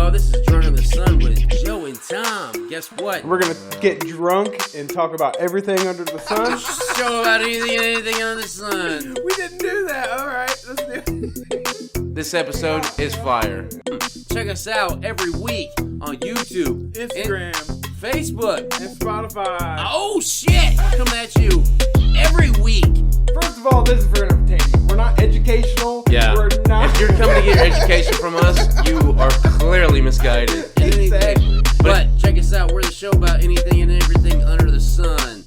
y'all. This is Drunk in the Sun with Joe and Tom. Guess what? We're going to get drunk and talk about everything under the sun. Show about anything under the sun. We didn't do that. All right, let's do it. This episode is fire. Check us out every week on YouTube, Instagram, Facebook, and Spotify. Oh shit! Coming at you every week. First of all, this is for entertainment. We're not educational. Yeah. We're not. If you're coming to get your education from us, you are clearly misguided. Exactly. But check us out. We're the show about anything and everything under the sun.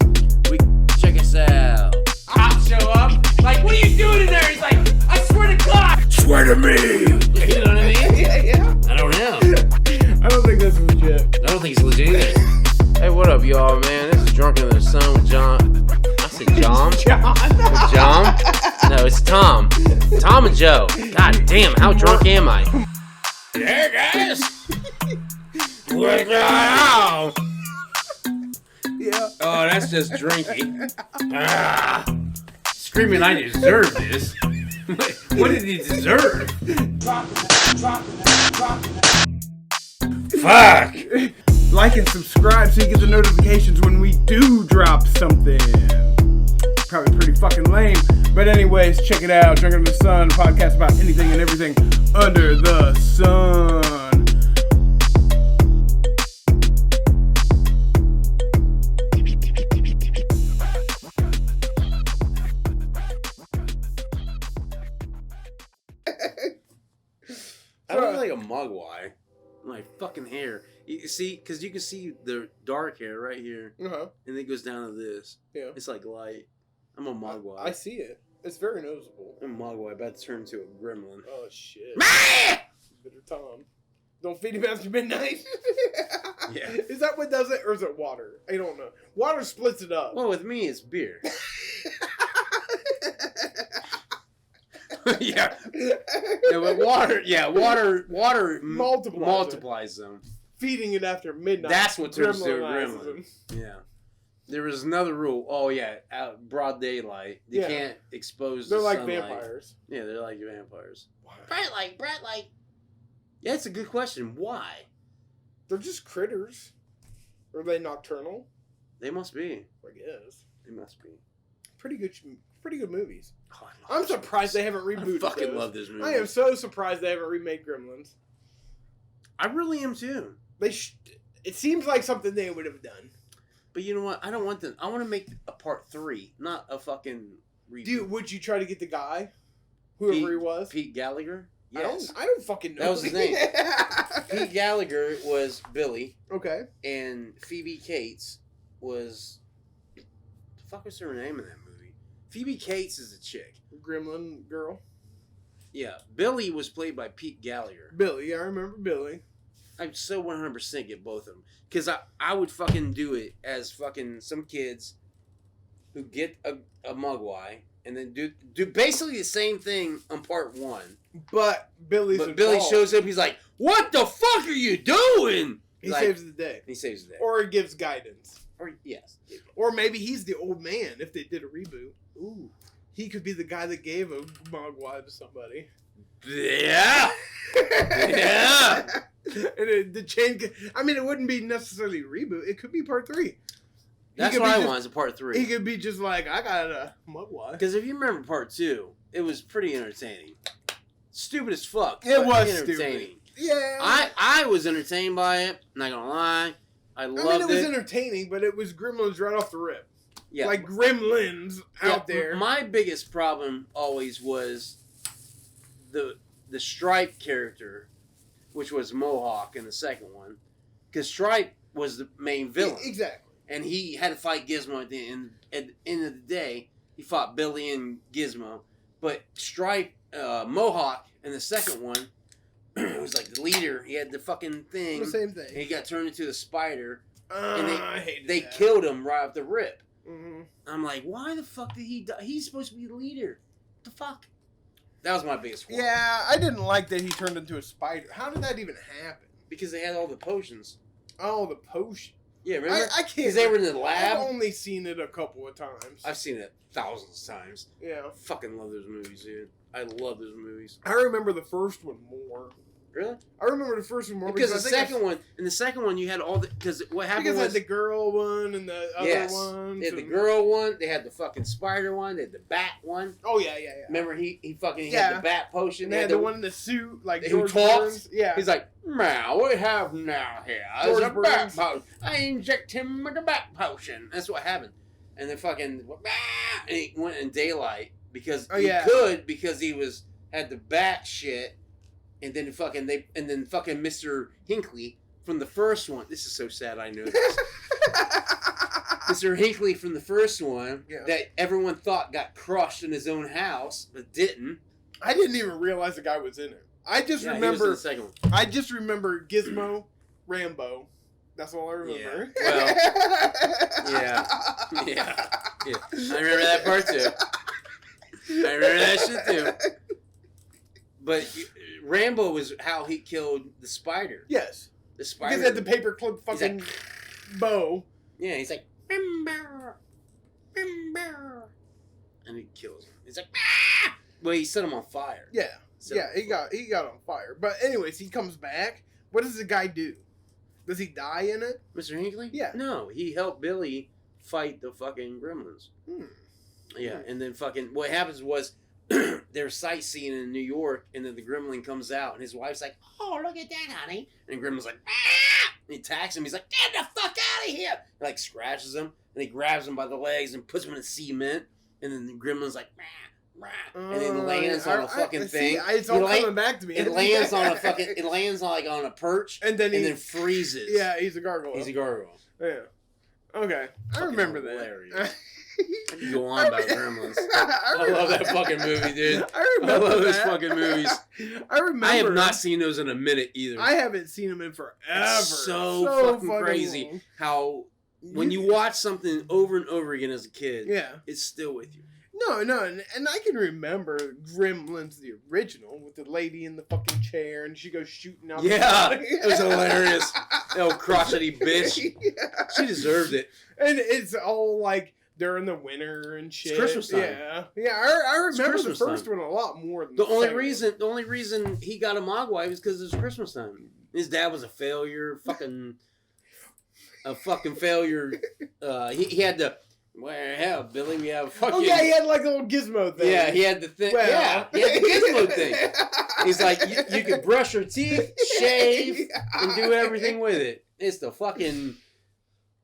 Check us out. I'll show up. Like, what are you doing in there? He's like, I swear to God. Swear to me. You know what I mean? Yeah. I don't know. I don't think that's legit. I don't think it's legit either. Hey, what up, y'all, man? This is Drunk in the Sun with John. I said John? With John? No, it's Tom. Tom and Joe. God damn, how drunk am I? Hey, guys. What's going on? Yeah. Oh, that's just drinking. Screaming, I deserve this. What did he deserve? Fuck! Like and subscribe so you get the notifications when we do drop something. Probably pretty fucking lame. But anyways, check it out. Drunk in the Sun, a podcast about anything and everything under the sun. I look like a mugwai. My fucking hair. You see, because you can see the dark hair right here. Uh-huh. And it goes down to this. Yeah. It's like light. I'm a mugwai. I see it. It's very noticeable. I'm a mugwai about to turn into a gremlin. Oh, shit. Yeah. Bitter Tom. Don't feed him after midnight. Yeah. Is that what does it, or is it water? I don't know. Water splits it up. Well, with me, it's beer. Yeah. No, but water multiplies them. Feeding it after midnight. That's what turns to a gremlinizes gremlin. them. Yeah. There was another rule. Oh, yeah. Broad daylight. You Yeah. can't expose They're the like sunlight. vampires. Yeah, they're like vampires. Why? Bright light. Yeah, it's a good question. Why? They're just critters. Are they nocturnal? They must be. I guess. They must be. Pretty good movies. Oh, I'm surprised they haven't rebooted. I fucking those. love this movie. I am so surprised they haven't remade Gremlins. I really am too. It seems like something they would have done. But you know what? I don't want them. I want to make a part 3, not a fucking reboot. Dude, would you try to get the guy? Whoever he was? Pete Gallagher? Yes. I don't fucking know. That was his name. Pete Gallagher was Billy. Okay. And Phoebe Cates was... The fuck was her name in that movie? Phoebe Cates is a chick. Gremlin girl. Yeah. Billy was played by Pete Gallagher. Billy, I remember Billy. I'd so 100% get both of them. Because I would fucking do it as fucking some kids who get a mugwai and then do basically the same thing on part 1. But Billy shows up, he's like, what the fuck are you doing? He saves the day. He saves the day. Or he gives guidance. Or yes. Or maybe he's the old man if they did a reboot. Ooh. He could be the guy that gave a mogwai to somebody. Yeah. Yeah. And the change. I mean, it wouldn't be necessarily a reboot. It could be part 3. That's what I want is a part 3. He could be just like, I got a mogwai. Because if you remember part 2, it was pretty entertaining. Stupid as fuck. It was entertaining. Stupid. Yeah. I was entertained by it. Not gonna lie. I loved it. It was entertaining, but it was Gremlins right off the rip. Yeah. Like Gremlins out there. My biggest problem always was the Stripe character, which was Mohawk in the second one. Because Stripe was the main villain. Exactly. And he had to fight Gizmo at the end. At the end of the day, he fought Billy and Gizmo. But Stripe, Mohawk in the second one, it was like the leader. He had the fucking thing. The same thing. And he got turned into a spider. And they killed him right off the rip. Mm-hmm. I'm like, why the fuck did he die? He's supposed to be the leader. What the fuck? That was my biggest one. Yeah, I didn't like that he turned into a spider. How did that even happen? Because they had all the potions. Oh, the potion. Yeah, remember? I can't. Because they were in the lab. I've only seen it a couple of times. I've seen it thousands of times. Yeah. I fucking love those movies, dude. I love those movies. I remember the first one more. Really? I remember the first one more because the second one you had all the because what happened was they had the girl one and the other ones. They had the girl one. They had the fucking spider one. They had the bat one. Oh yeah. Remember he had the bat potion. And they had the one in the suit like who talks. Yeah. He's like, "Now what we have now here is a bat potion. I inject him with a bat potion." That's what happened. And then fucking and he went in daylight because he could because he had the bat shit. And then fucking Mr. Hinckley from the first one. This is so sad. I know this. Mr. Hinckley from the first one that everyone thought got crushed in his own house, but didn't. I didn't even realize the guy was in it. I just remember. He was in the second one. I just remember Gizmo, Rambo. That's all I remember. Yeah. Well, yeah. I remember that part too. I remember that shit too. But Rambo was how he killed the spider. Yes. The spider. Because he had the paperclip fucking bow. Yeah, he's like, Rambo. And he kills him. He's like, ah! Well, he set him on fire. Yeah. He got on fire. But anyways, he comes back. What does the guy do? Does he die in it? Mr. Hinckley? Yeah. No, he helped Billy fight the fucking gremlins. Yeah, and then fucking what happens was they're sightseeing in New York, and then the gremlin comes out, and his wife's like, "Oh, look at that, honey!" And the gremlin's like, "Ah!" And he attacks him. He's like, "Get the fuck out of here!" And like scratches him, and he grabs him by the legs and puts him in cement. And then the gremlin's like, "Rah, rah," and then lands on a fucking thing. It's all coming back to me. It lands on a fucking. It lands on like on a perch, and then freezes. Yeah, he's a gargoyle. Yeah. Okay, I remember that. Hilarious. I can go on about Gremlins. I love that fucking movie, dude. I love those fucking movies. I remember. I have not seen those in a minute either. I haven't seen them in forever. It's so fucking crazy long. how when you watch something over and over again as a kid, it's still with you. No, and I can remember Gremlins, the original, with the lady in the fucking chair, and she goes shooting out. Yeah, it was hilarious. That old crotchety bitch. She deserved it. And it's all like during the winter and shit. It's Christmas time. Yeah. I remember the first one a lot more than the only reason he got a mogwai was because it was Christmas time. His dad was a failure, a fucking failure. He had the. Well, hell, Billy, we have fucking... Oh, yeah, he had like a little gizmo thing. Yeah, he had the thing. Well. Yeah, he had the gizmo thing. He's like, you could brush your teeth, shave, and do everything with it. It's the fucking...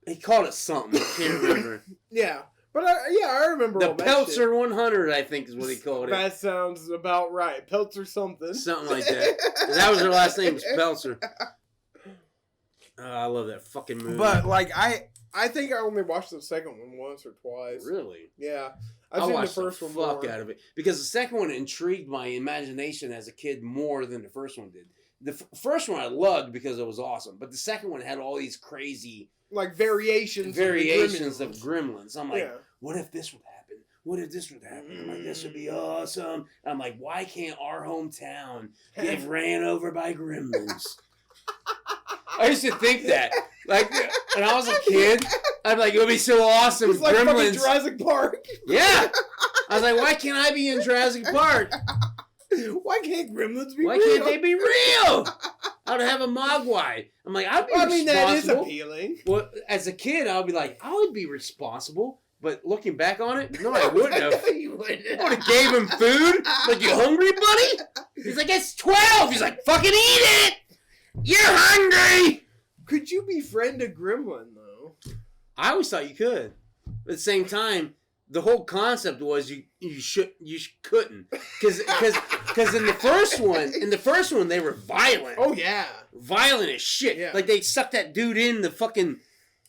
He called it something. I can't remember. Yeah. But I remember the all that Peltzer shit. 100, I think, is what he called it. That sounds about right. Peltzer something. Something like that. And that was her last name, was Peltzer. I love that fucking movie. But, like, I think I only watched the second one once or twice. Really? Yeah. I watched the first the one fuck more. out of it. Because the second one intrigued my imagination as a kid more than the first one did. The first one I loved because it was awesome. But the second one had all these crazy... Like variations of gremlins. I'm like, what if this would happen? What if this would happen? I'm like, this would be awesome. I'm like, why can't our hometown get ran over by gremlins? I used to think that. Like, when I was a kid, I'm like, it would be so awesome. It's like Gremlins. fucking Jurassic Park. Yeah. I was like, why can't I be in Jurassic Park? Why can't gremlins be real? Why can't they be real? I would have a mogwai. I'm like, I'd be responsible. I mean, that is appealing. Well, as a kid, I would be like, I would be responsible. But looking back on it, no, I wouldn't have. You wouldn't. I would have gave him food. Like, you hungry, buddy? He's like, it's 12. He's like, fucking eat it. You're hungry. Could you befriend a gremlin, though? I always thought you could. But at the same time, the whole concept was you couldn't. Because in the first one, they were violent. Oh, yeah. Violent as shit. Yeah. Like, they sucked that dude in the fucking...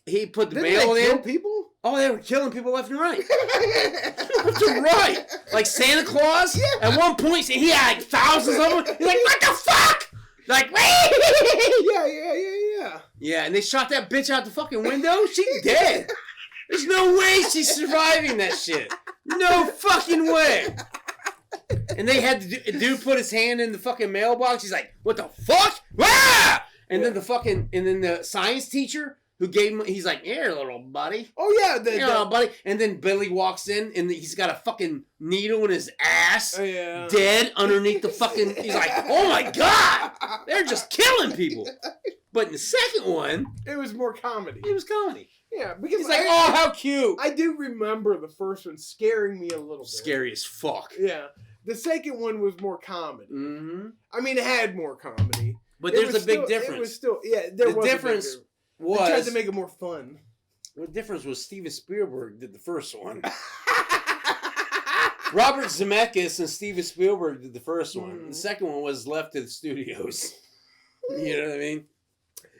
He put the Didn't mail they in. kill people? Oh, they were killing people left and right. Left and right. Like Santa Claus. Yeah. At one point, he had like thousands of them. He's like, what the fuck? Like, yeah. Yeah, and they shot that bitch out the fucking window. She's dead. There's no way she's surviving that shit. No fucking way. And they had the dude put his hand in the fucking mailbox. He's like, what the fuck? Ah! And then the science teacher who gave him. He's like, "Here, little buddy." Oh yeah, Little buddy. And then Billy walks in, and he's got a fucking needle in his ass, dead underneath the fucking. He's like, "Oh my god, they're just killing people." But in the second one, it was more comedy. It was comedy. Yeah, because he's like, "Oh, how cute!" I do remember the first one scaring me a little bit. Scary as fuck. Yeah, the second one was more comedy. Mm-hmm. I mean, it had more comedy, but there's a big difference. It was still, yeah. There was difference. A big was they tried to make it more fun. The difference was Steven Spielberg did the first one. Robert Zemeckis and Steven Spielberg did the first one. The second one was left to the studios. You know what I mean?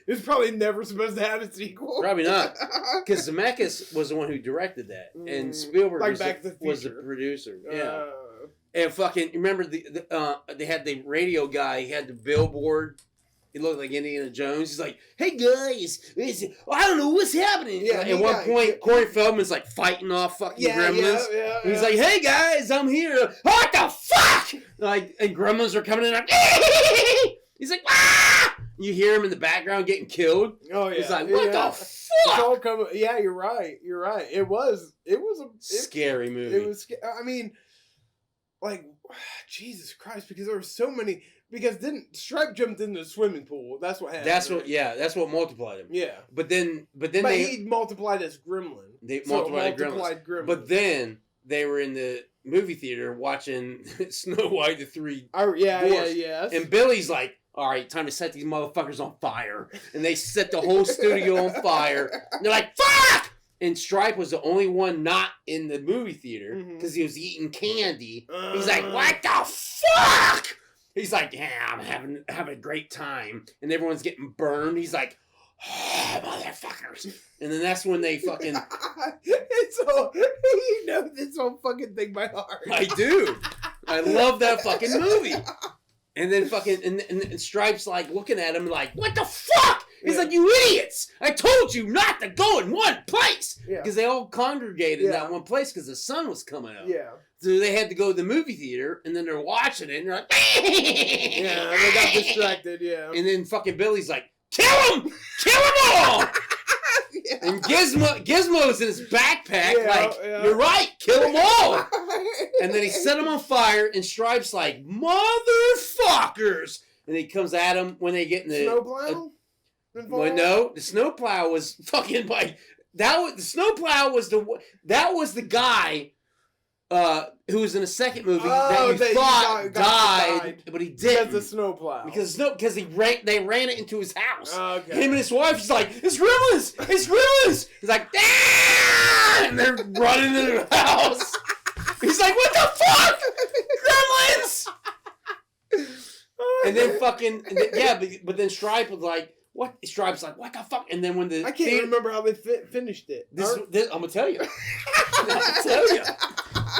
It was probably never supposed to have a sequel. Probably not. Because Zemeckis was the one who directed that. And Spielberg was the producer. Yeah. And fucking, remember, they had the radio guy. He had the billboard. He looked like Indiana Jones. He's like, "Hey guys, I don't know what's happening." Yeah, at one point, Corey Feldman's like fighting off fucking Gremlins. Yeah, he's like, "Hey guys, I'm here." What the fuck? Like, and Gremlins are coming in. Like, he's like, "Ah!" You hear him in the background getting killed. Oh yeah. He's like, "What the fuck?" It's all coming. Yeah, you're right. You're right. It was a scary movie. It was. I mean, like, Jesus Christ, because there were so many. Because Stripe jumped into the swimming pool. That's what happened. That's what multiplied him. Yeah. But he multiplied as Gremlin. They multiplied Gremlin. But then they were in the movie theater watching Snow White the Three Dwarfs. Yeah. And Billy's like, "All right, time to set these motherfuckers on fire." And they set the whole studio on fire. And they're like, "Fuck!" And Stripe was the only one not in the movie theater because he was eating candy. He's like, "What the fuck?" He's like, "Yeah, I'm having a great time," and everyone's getting burned. He's like, "Oh, motherfuckers!" And then that's when they fucking. You know this whole fucking thing by heart. I do. I love that fucking movie. And then fucking and Stripe's like looking at him like, "What the fuck?" He's like, "You idiots! I told you not to go in one place!" Because they all congregated in that one place because the sun was coming up. Yeah. So they had to go to the movie theater, and then they're watching it, and they're like, yeah, they got distracted, yeah. And then fucking Billy's like, "Kill them! Kill them all!" Yeah. And Gizmo's in his backpack, "You're right, kill them all!" And then he set them on fire, and Stripe's like, "Motherfuckers!" And he comes at them when they get in the... Snowplow? Well, no, the snowplow was fucking like... The snowplow was the guy... who was in the second movie that we thought died, but he didn't. Because the snowplow. Because they ran it into his house. Okay. Him and his wife, he's like, "It's Gremlins! It's Gremlins!" He's like, "Ah!" And they're running into the house. He's like, "What the fuck? Gremlins!" And then fucking, but then Stripe was like, "What?" Stripe's like, "What the fuck?" And then when I can't remember how they finished it. I'm gonna tell you.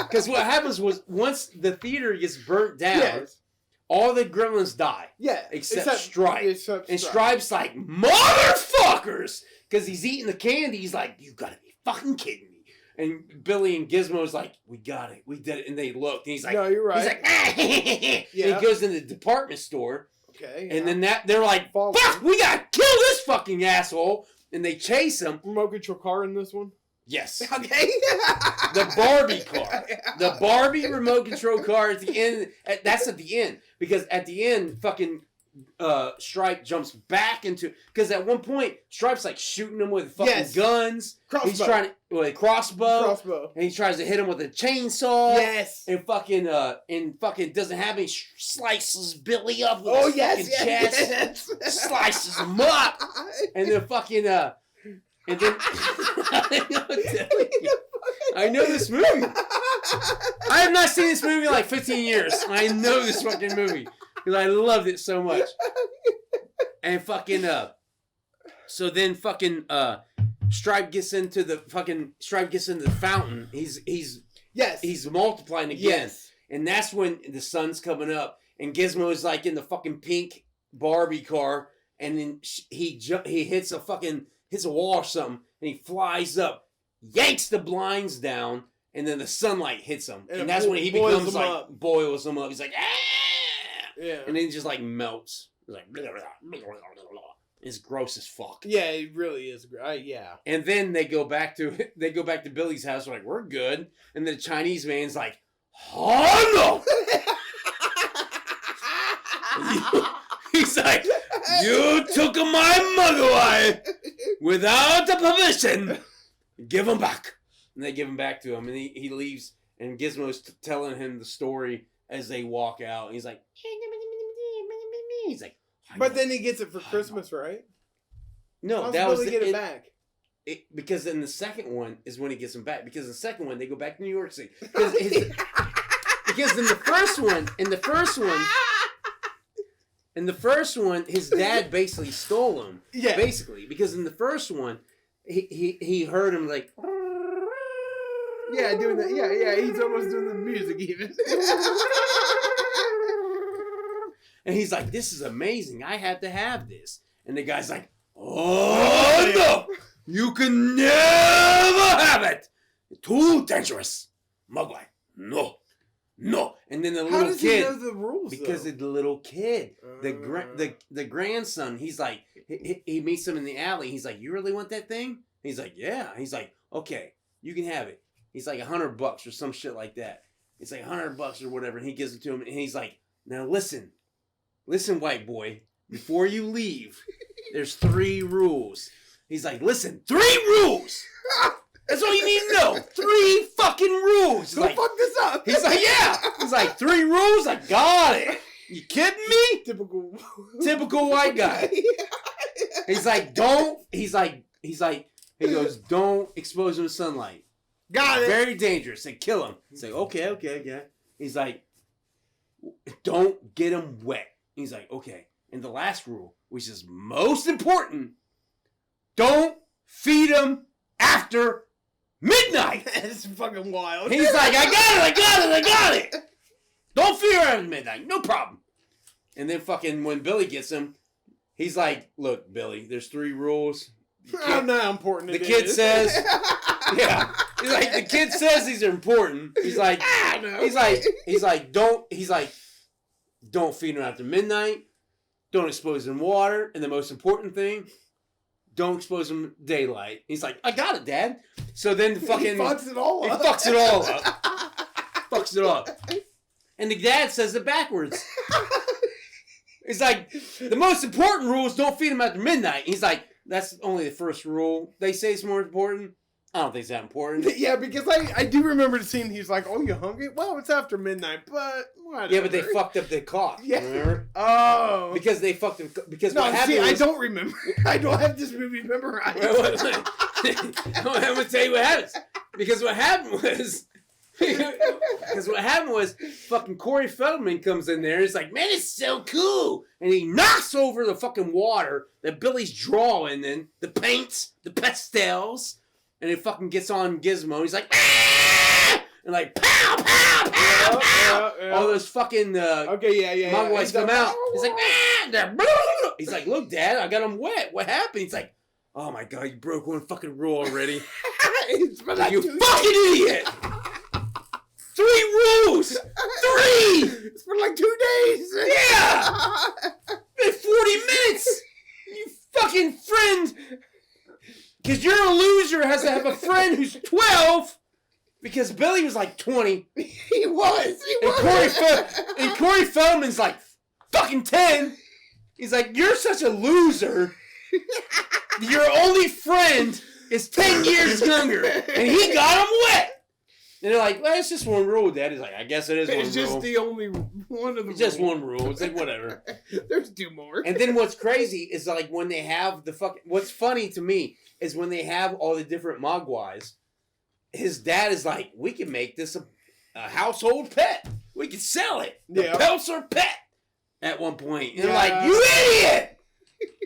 Because what happens was once the theater gets burnt down, all the Gremlins die. Yeah, except Stripe. And Stripe's like, "Motherfuckers!" Because he's eating the candy. He's like, "You gotta be fucking kidding me!" And Billy and Gizmo's like, "We got it. We did it." And they looked, and he's like, "No, you're right." He's like, And he goes in the department store. Okay. And then they're like, "Fuck! We gotta kill this fucking asshole!" And they chase him. Remote control car in this one? Yes. Okay. The Barbie car. The Barbie remote control car at the end. That's at the end. Because at the end, fucking Stripe jumps back into... Because at one point, Stripe's like shooting him with fucking guns. Crossbow. He's trying to... With a crossbow. And he tries to hit him with a chainsaw. Yes. And fucking doesn't have any... Slices Billy up with his fucking chest. Yes. Slices him up. And then fucking... And then I know this movie. I have not seen this movie in like 15 years. I know this fucking movie because I loved it so much. And fucking so then fucking Stripe gets into the fountain. He's multiplying again. Yes. And that's when the sun's coming up and Gizmo is like in the fucking pink Barbie car and then he hits a wall or something, and he flies up, yanks the blinds down, and then the sunlight hits him. And that's when he becomes like, boils him up. He's like, "Ah!" Yeah. And then he just like melts. He's like, blah, blah, blah, blah, blah. It's gross as fuck. Yeah, it really is. Yeah. And then they go back to Billy's house. They're like, we're good. And the Chinese man's like, oh no! He's like, you took my Mogwai without the permission. Give him back. And they give him back to him. And he leaves. And Gizmo's telling him the story as they walk out. And he's like, but then he gets it for Christmas, right? No, how's that Billy was get it back. Because in the second one is when he gets them back. Because in the second one they go back to New York City. Because in the first one, his dad basically stole him. Yeah. Basically, because in the first one, he heard him like. Yeah, doing that. Yeah. He's almost doing the music even. And he's like, "This is amazing. I had to have this." And the guy's like, "Oh no! You can never have it. Too dangerous, Mogwai. No." And then the little How does kid, he know the rules? because though? of the little kid, the grandson. He's like, he meets him in the alley. He's like, "You really want that thing?" He's like, "Yeah." He's like, "Okay, you can have it." He's like $100 or some shit like that. It's like $100 or whatever. And he gives it to him, and he's like, "Now listen, white boy. Before you leave, there's 3 rules." He's like, "Listen, 3 rules. That's all you need to know. 3 fucking rules." Don't fuck this up. He's like, "Yeah." He's like, 3 rules. I got it. You kidding me? Typical white guy. He's like, don't. He goes, "Don't expose him to sunlight. Got it. Very dangerous. And kill him." He's like, okay, yeah. He's like, "Don't get him wet." He's like, "Okay." And the last rule, which is most important, don't feed him after midnight. It's fucking wild. He's like, I got it. Don't feed him after midnight. No problem. And then fucking when Billy gets him, he's like, "Look, Billy, there's 3 rules." I don't know how important the kid says, yeah. He's like, the kid says these are important. He's like, don't feed him after midnight. Don't expose him to water. And the most important thing, don't expose him to daylight. He's like, "I got it, Dad." So then the fucking... He fucks it all up. Fucks it all up. And the dad says it backwards. He's like, "The most important rule is don't feed him after midnight." He's like, "That's only the first rule. They say it's more important." I don't think it's that important. Yeah, because I do remember the scene. He's like, "Oh, you hungry? Well, it's after midnight, but whatever." Yeah, but they fucked up the clock. Yeah. Remember? Oh. Because they fucked up. Because no, what happened I was, don't remember. I don't have this movie memorized. I'm gonna tell you what happens. Because what happened was, fucking Corey Feldman comes in there. He's like, "Man, it's so cool," and he knocks over the fucking water that Billy's drawing in, the paints, the pastels. And it fucking gets on Gizmo. He's like, "Ah!" And like, pow, pow, pow, pow. Yeah. All those fucking Mogwais come out. He's like, "Ah!" They're He's like, "Look, Dad, I got him wet. What happened?" He's like, "Oh my God, you broke one fucking rule already. You fucking idiot. 3 rules. 3. It's for like 2 days. Yeah. Been 40 minutes. You fucking friend. Because you're a loser has to have a friend who's 12. Because Billy was like 20. He was. And Corey Feldman's like fucking 10. He's like, "You're such a loser. Your only friend is 10 years younger." And he got him wet. And they're like, "Well, it's just one rule, Dad." He's like, "I guess it is one rule." It's just the only one of the It's just one rule. It's like, whatever. There's 2 more. And then what's crazy is like when they have the fucking... What's funny to me is when they have all the different Mogwais, his dad is like, "We can make this a household pet. We can sell it. The Peltzer pet." At one point. And they're like, "You idiot!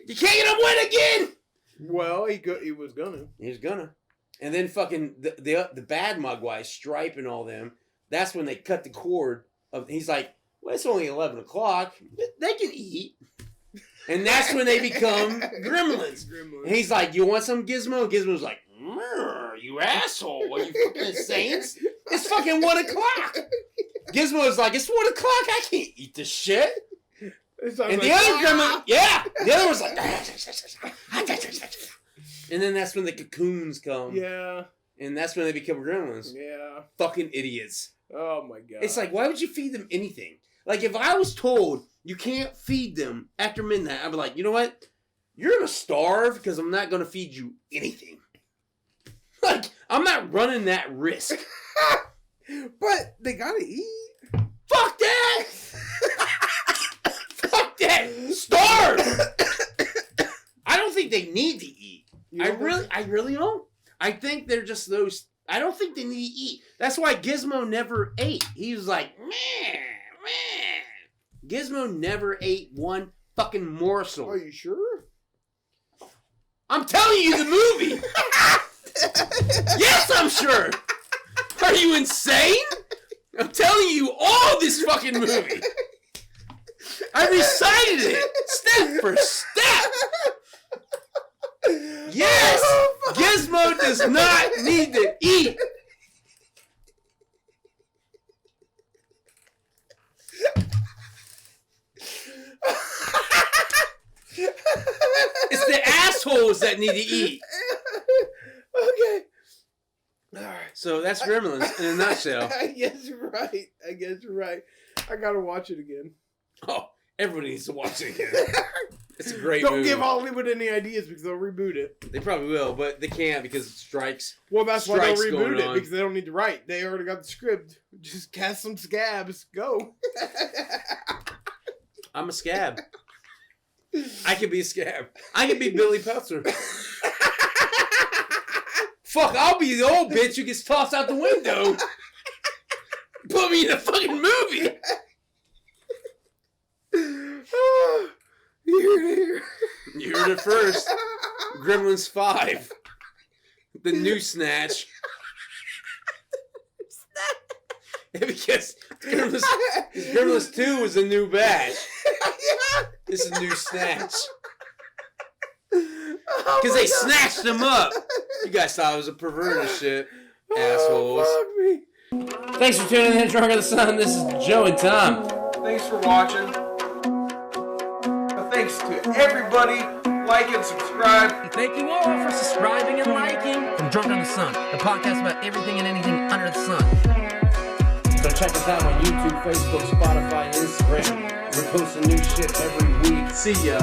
You can't get him wet again!" Well, he was gonna. He was gonna. And then fucking the bad Mogwai, Stripe and all them, that's when they cut the cord. He's like, "Well, it's only 11 o'clock. They can eat." And that's when they become gremlins. And he's like, "You want some, Gizmo?" Gizmo's like, "You asshole. What are you fucking saints? It's fucking 1 o'clock. Gizmo's like, "It's 1 o'clock. I can't eat this shit." And the other gremlin, the other was like, and then that's when the cocoons come. Yeah. And that's when they become gremlins. Yeah. Fucking idiots. Oh my god. It's like, why would you feed them anything? Like, if I was told you can't feed them after midnight, I'd be like, you know what? You're gonna starve because I'm not gonna feed you anything. Like, I'm not running that risk. But they gotta eat. Fuck that! Fuck that! Starve! I don't think they need to eat. I really don't. I think they're just those. I don't think they need to eat. That's why Gizmo never ate. He was like, meh. Gizmo never ate one fucking morsel. Are you sure? I'm telling you the movie. Yes, I'm sure. Are you insane? I'm telling you all this fucking movie. I recited it step for step. Yes, Gizmo does not need to eat. It's the assholes that need to eat. Okay. Alright. So that's Gremlins in a nutshell. I guess you're right. I gotta watch it again. Oh, everybody needs to watch it again. It's a great Don't movie. give Hollywood any ideas because they'll reboot it. They probably will, but they can't because it strikes. Well, that's why they'll Strikes reboot going it on. because they don't need to write. They already got the script. Just cast some scabs. Go. I'm a scab. I could be a scab. I could be Billy Peltzer. Fuck, I'll be the old bitch who gets tossed out the window. Put me in a fucking movie. You heard it first. Gremlins 5. The new Snatch. Because Gremlins 2 was a new batch. This is new Snatch. Because they snatched them up. You guys thought I was a pervert and shit. Assholes. Fuck me. Thanks for tuning in to Drunk of the Sun. This is Joe and Tom. Thanks for watching. Thanks to everybody. Like and subscribe. Thank you all for subscribing and liking. From Drunk on the Sun, the podcast about everything and anything under the sun. So check us out on YouTube, Facebook, Spotify, and Instagram. We're posting new shit every week. See ya.